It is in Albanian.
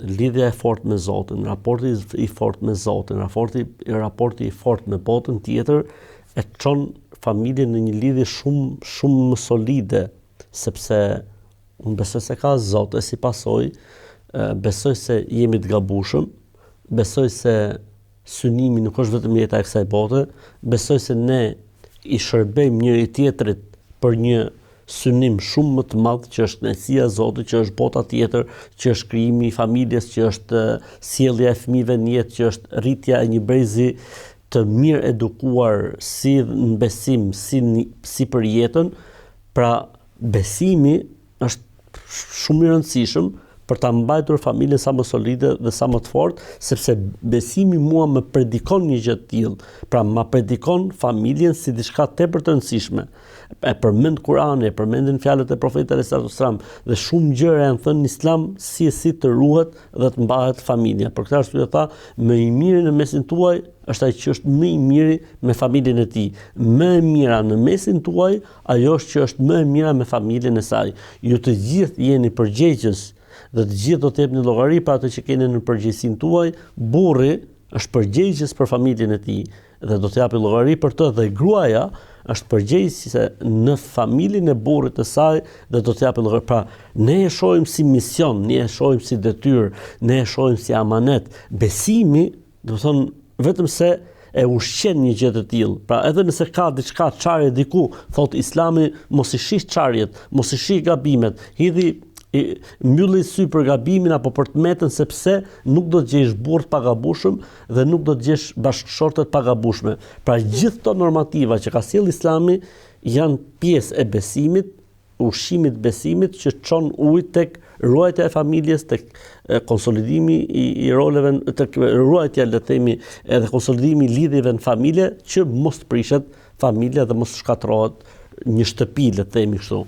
lidhja e fortë me Zotin, raporti i fortë me Zotin, raporti i fortë me botën tjetër e çon familjen në një lidhje shumë më solide, sepse unë besoj se ka Zot e si pasojë, besoj se jemi të gabueshëm, besoj se synimi nuk është vetëm jeta e kësaj bote, besoj se ne i shërbejmë njëri tjetrit për një synim shumë më të madh që është kënaqësia e Zotit, që është bota tjetër, që është krijimi i familjes, që është sjellja e fëmijëve në jetë, që është rritja e një brezi të mirë edukuar si në besim, si për jetën. Pra besimi është shumë i rëndësishëm për ta mbajtur familjen sa më solide dhe sa më të fortë, sepse besimi mua më predikon një gjë të tillë. Pra ma predikon familjen si diçka tepër të rëndësishme. E përmend Kurani, e përmendin fjalët e Profetit alayhis salam dhe shumë gjëra janë thënë në Islam si të ruhet dhe të mbahet familja. Për këtë arsye tha, më i miri në mesin tuaj është ai që është më i miri me familjen e tij. Më e mira në mesin tuaj ajo është që është më e mira me familjen e saj. Ju të gjithë jeni përgjegjës dhe të gjithë do të jepni llogari për atë që keni në përgjegjësinë tuaj. Burri është përgjegjës për familjen e tij dhe do të japë llogari për të, dhe gruaja është përgjegjëse në familjen e burrit të saj dhe do të japë llogari. Pra, ne e shohim si mision, ne e shohim si detyrë, ne e shohim si amanet. Besimi, do të thonë, vetëm se e ushqen një gjë të tillë. Pra, edhe nëse ka diçka çarje diku, thot Islami, mos i shish çarjet, mos i shish gabimet, mbylli sy për gabimin apo për të metën, sepse nuk do të gjesh burr të pagabueshëm dhe nuk do të gjesh bashkëshorte të pagabueshme. Pra gjithë këto normativa që ka sjell Islami janë pjesë e besimit, ushqimit besimit që çon ujë tek ruajtja e familjes, tek konsolidimi i roleve, tek ruajtja, le të themi, edhe konsolidimi i lidhjeve në familje, që mos të prishet familja dhe mos shkatërrohet një shtëpi, le të themi kështu.